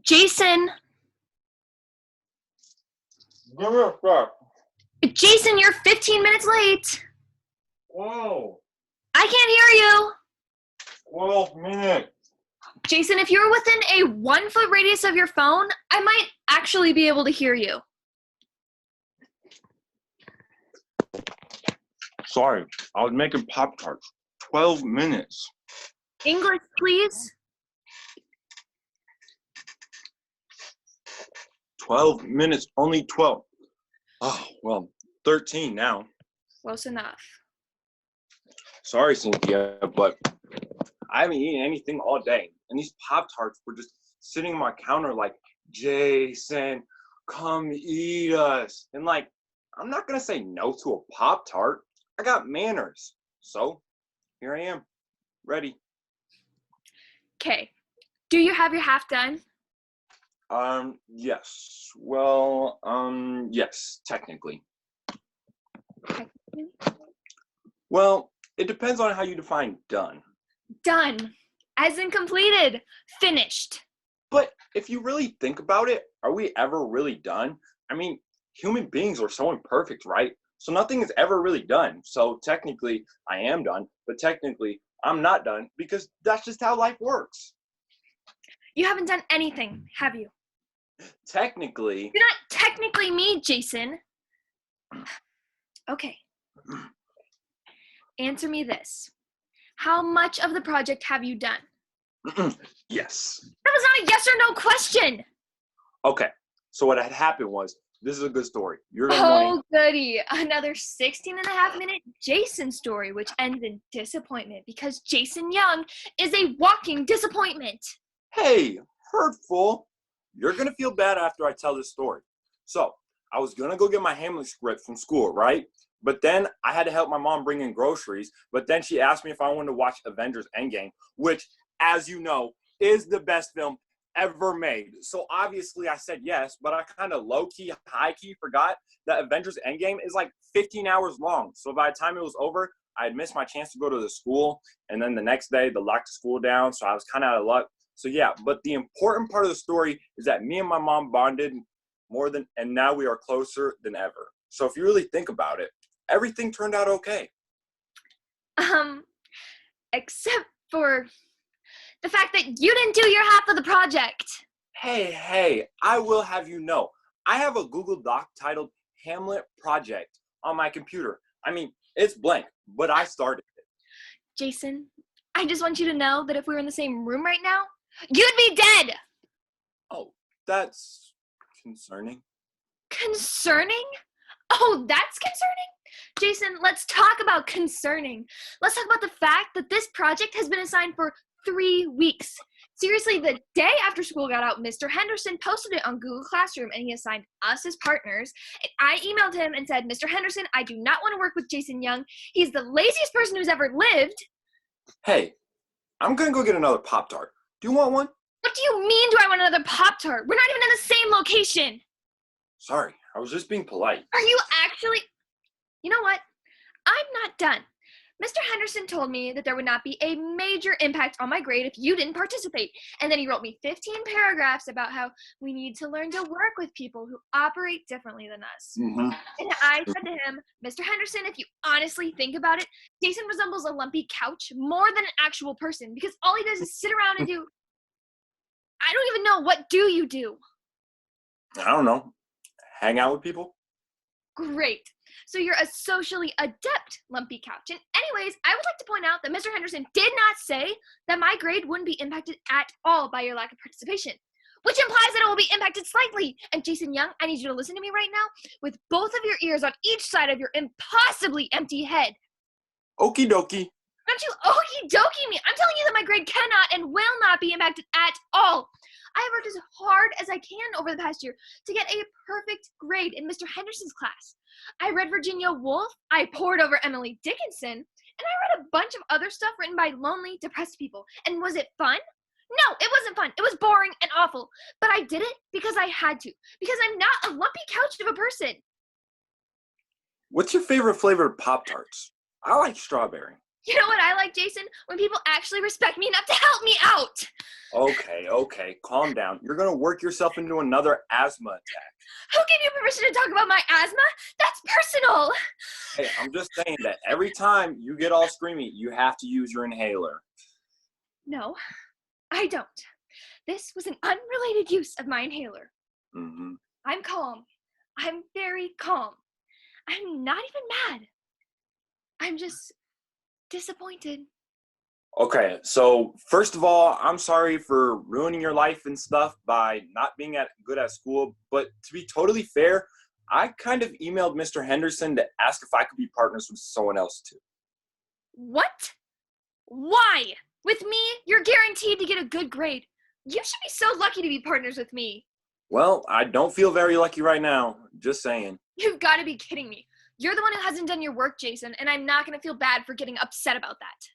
Jason! Give me a sec. Jason, you're 15 minutes late. Whoa. I can't hear you. 12 minutes. Jason, if you're within a 1 foot radius of your phone, I might actually be able to hear you. Sorry, I was making Pop-Tarts. 12 minutes. English, please. 12 minutes, only 12. Oh, well, 13 now. Close enough. Sorry, Cynthia, but I haven't eaten anything all day. And these Pop-Tarts were just sitting on my counter like, Jason, come eat us. And like, I'm not going to say no to a Pop-Tart. I got manners. So here I am, ready. Okay. Do you have your half done? Yes. Well, yes, technically. Technically? Well, it depends on how you define done. Done. As in completed. Finished. But if you really think about it, are we ever really done? I mean, human beings are so imperfect, right? So nothing is ever really done. So technically, I am done, but technically, I'm not done because that's just how life works. You haven't done anything, have you? Technically. You're not technically me, Jason. Okay. Answer me this. How much of the project have you done? Yes. That was not a yes or no question. Okay. So what had happened was, this is a good story. You're gonna want goody. Another 16.5-minute Jason story, which ends in disappointment because Jason Young is a walking disappointment. Hey, hurtful. You're gonna feel bad after I tell this story. So, I was gonna go get my Hamlet script from school, right? But then I had to help my mom bring in groceries. But then she asked me if I wanted to watch Avengers Endgame, which, as you know, is the best film ever made. So obviously I said yes, but I kind of low-key, high-key forgot that Avengers Endgame is like 15 hours long. So by the time it was over, I had missed my chance to go to the school. And then the next day, they locked the school down. So I was kind of out of luck. So yeah, but the important part of the story is that me and my mom bonded more than, and now we are closer than ever. So if you really think about it, everything turned out okay. Except for the fact that you didn't do your half of the project. Hey, I will have you know, I have a Google Doc titled Hamlet Project on my computer. I mean, it's blank, but I started it. Jason, I just want you to know that if we were in the same room right now, you'd be dead! Oh, that's concerning. Concerning? Oh, that's concerning? Jason, let's talk about concerning. Let's talk about the fact that this project has been assigned for 3 weeks. Seriously, the day after school got out, Mr. Henderson posted it on Google Classroom and he assigned us as partners. And I emailed him and said, Mr. Henderson, I do not want to work with Jason Young. He's the laziest person who's ever lived. Hey, I'm gonna go get another Pop-Tart. Do you want one? What do you mean, do I want another Pop-Tart? We're not even in the same location. Sorry, I was just being polite. Are you actually? You know what? I'm not done. Mr. Henderson told me that there would not be a major impact on my grade if you didn't participate. And then he wrote me 15 paragraphs about how we need to learn to work with people who operate differently than us. Mm-hmm. And I said to him, Mr. Henderson, if you honestly think about it, Jason resembles a lumpy couch more than an actual person because all he does is sit around and do, I don't even know, what do you do? I don't know. Hang out with people? Great. So you're a socially adept lumpy couch. And anyways, I would like to point out that Mr. Henderson did not say that my grade wouldn't be impacted at all by your lack of participation, which implies that it will be impacted slightly. And Jason Young, I need you to listen to me right now with both of your ears on each side of your impossibly empty head. Okie dokie. Don't you okie dokie me. I'm telling you that my grade cannot and will not be impacted at all. I have worked as hard as I can over the past year to get a perfect grade in Mr. Henderson's class. I read Virginia Woolf, I pored over Emily Dickinson, and I read a bunch of other stuff written by lonely, depressed people. And was it fun? No, it wasn't fun. It was boring and awful. But I did it because I had to. Because I'm not a lumpy couch of a person. What's your favorite flavor of Pop-Tarts? I like strawberry. You know what I like, Jason? When people actually respect me enough to help me out. Okay, calm down. You're gonna work yourself into another asthma attack. Who gave you permission to talk about my asthma? That's personal. Hey, I'm just saying that every time you get all screamy, you have to use your inhaler. No, I don't. This was an unrelated use of my inhaler. Mm-hmm. I'm calm. I'm very calm. I'm not even mad. I'm just disappointed. Okay, so first of all, I'm sorry for ruining your life and stuff by not being good at school. But to be totally fair, I kind of emailed Mr. Henderson to ask if I could be partners with someone else too. What? Why? With me, you're guaranteed to get a good grade. You should be so lucky to be partners with me. Well, I don't feel very lucky right now. Just saying. You've got to be kidding me. You're the one who hasn't done your work, Jason, and I'm not going to feel bad for getting upset about that.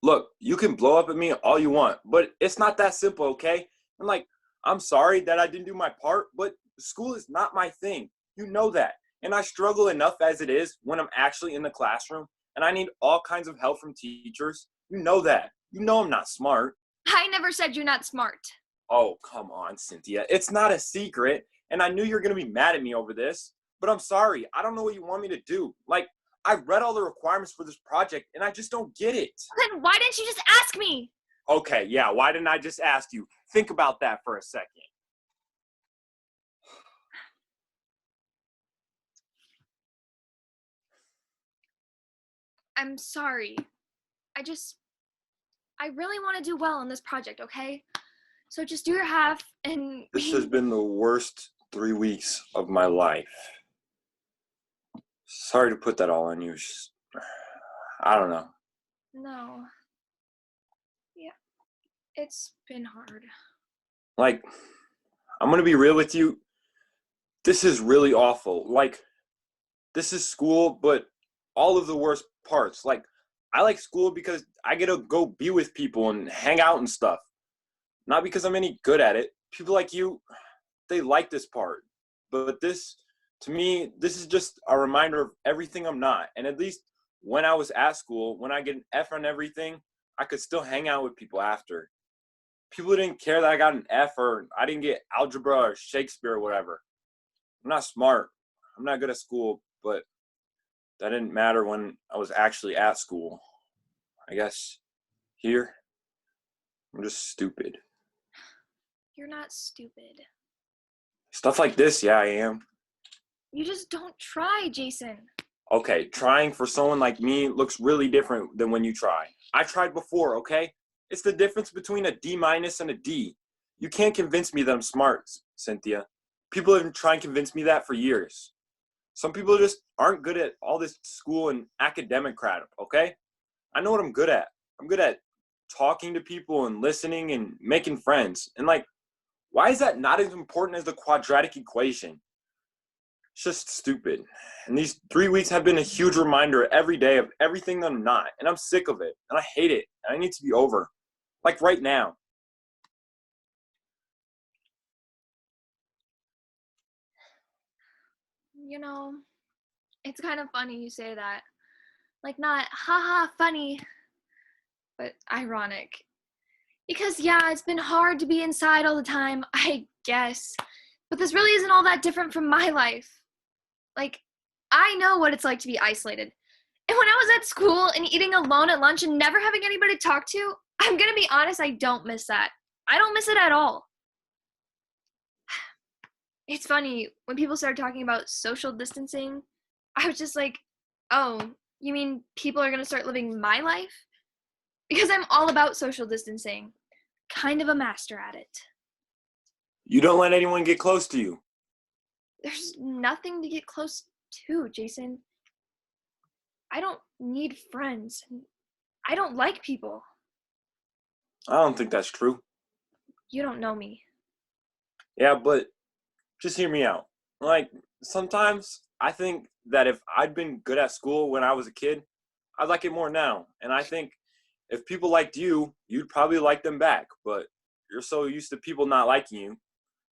Look, you can blow up at me all you want, but it's not that simple, okay? And I'm sorry that I didn't do my part, but school is not my thing. You know that. And I struggle enough as it is when I'm actually in the classroom, and I need all kinds of help from teachers. You know that. You know I'm not smart. I never said you're not smart. Oh, come on, Cynthia. It's not a secret, and I knew you were going to be mad at me over this, but I'm sorry. I don't know what you want me to do. I read all the requirements for this project, and I just don't get it. Then why didn't you just ask me? Okay, yeah, why didn't I just ask you? Think about that for a second. I'm sorry. I really want to do well on this project, okay? So just do your half and... This has been the worst 3 weeks of my life. Sorry to put that all on you. I don't know. No. Yeah. It's been hard. I'm going to be real with you. This is really awful. This is school, but all of the worst parts. I like school because I get to go be with people and hang out and stuff. Not because I'm any good at it. People like you, they like this part. But to me, this is just a reminder of everything I'm not. And at least when I was at school, when I get an F on everything, I could still hang out with people after. People didn't care that I got an F or I didn't get algebra or Shakespeare or whatever. I'm not smart. I'm not good at school, but that didn't matter when I was actually at school. I guess here, I'm just stupid. You're not stupid. Stuff like this, yeah, I am. You just don't try, Jason. Okay, trying for someone like me looks really different than when you try. I tried before, okay? It's the difference between a D- and a D. You can't convince me that I'm smart, Cynthia. People have been trying to convince me that for years. Some people just aren't good at all this school and academic crap, okay? I know what I'm good at. I'm good at talking to people and listening and making friends. And why is that not as important as the quadratic equation? It's just stupid. And these 3 weeks have been a huge reminder every day of everything that I'm not. And I'm sick of it. And I hate it. And I need to be over. Right now. You know, it's kind of funny you say that. Not haha funny, but ironic. Because yeah, it's been hard to be inside all the time, I guess. But this really isn't all that different from my life. I know what it's like to be isolated. And when I was at school and eating alone at lunch and never having anybody to talk to, I'm gonna be honest, I don't miss that. I don't miss it at all. It's funny, when people started talking about social distancing, I was just like, oh, you mean people are gonna start living my life? Because I'm all about social distancing. Kind of a master at it. You don't let anyone get close to you. There's nothing to get close to, Jason. I don't need friends. I don't like people. I don't think that's true. You don't know me. Yeah, but just hear me out. Sometimes I think that if I'd been good at school when I was a kid, I'd like it more now. And I think if people liked you, you'd probably like them back. But you're so used to people not liking you.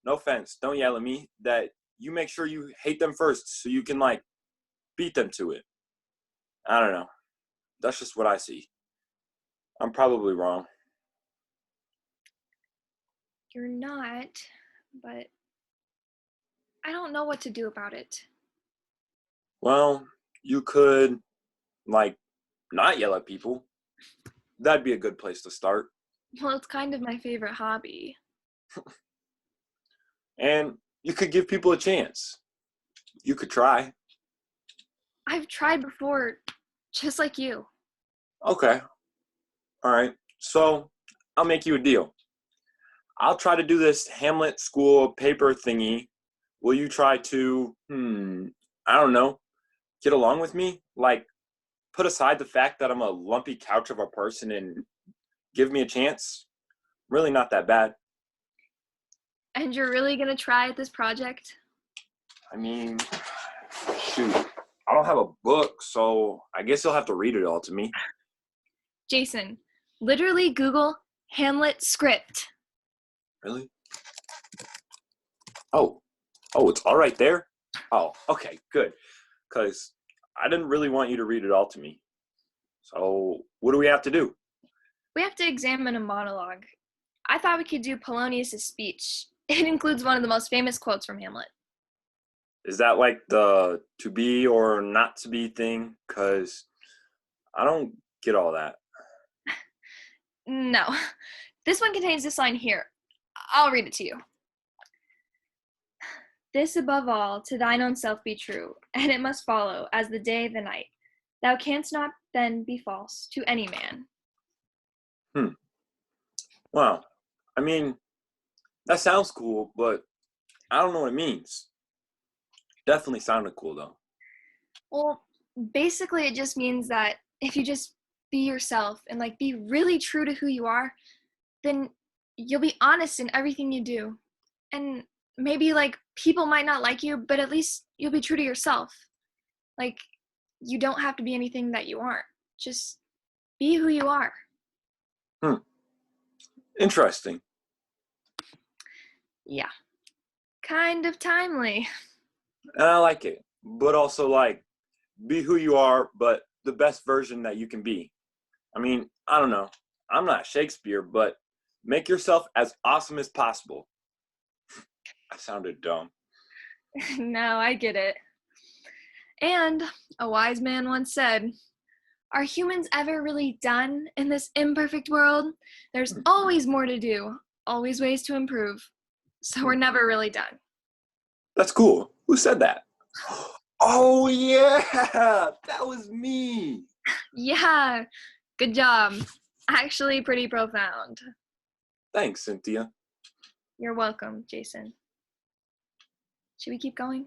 No offense, don't yell at me, that you make sure you hate them first so you can beat them to it. I don't know. That's just what I see. I'm probably wrong. You're not, but I don't know what to do about it. Well, you could, like, not yell at people. That'd be a good place to start. Well, it's kind of my favorite hobby. And you could give people a chance. You could try. I've tried before, just like you. Okay. All right. So I'll make you a deal. I'll try to do this Hamlet school paper thingy. Will you try to, I don't know, get along with me? Like, put aside the fact that I'm a lumpy couch of a person and give me a chance? Really not that bad. And you're really gonna try at this project? I mean, shoot. I don't have a book, so I guess you'll have to read it all to me. Jason, literally Google Hamlet script. Really? Oh, it's all right there? Oh, okay, good. Because I didn't really want you to read it all to me. So what do we have to do? We have to examine a monologue. I thought we could do Polonius' speech. It includes one of the most famous quotes from Hamlet. Is that like the to be or not to be thing? Because I don't get all that. No, this one contains this line here. I'll read it to you. This above all, to thine own self be true, and it must follow, as the day the night. Thou canst not then be false to any man. Wow. I mean, that sounds cool, but I don't know what it means. Definitely sounded cool, though. Well, basically it just means that if you just be yourself and like be really true to who you are, then you'll be honest in everything you do. And maybe like people might not like you, but at least you'll be true to yourself. Like you don't have to be anything that you aren't. Just be who you are. Interesting. Yeah. Kind of timely. And I like it. But also, like, be who you are, but the best version that you can be. I mean, I don't know. I'm not Shakespeare, but make yourself as awesome as possible. I sounded dumb. No, I get it. And a wise man once said, are humans ever really done in this imperfect world? There's always more to do, always ways to improve. So we're never really done. That's cool. Who said that? Oh, yeah. That was me. Yeah, good job. Actually, pretty profound. Thanks, Cynthia. You're welcome, Jason. Should we keep going?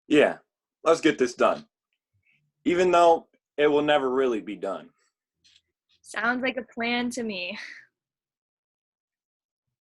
Yeah, let's get this done. Even though it will never really be done. Sounds like a plan to me.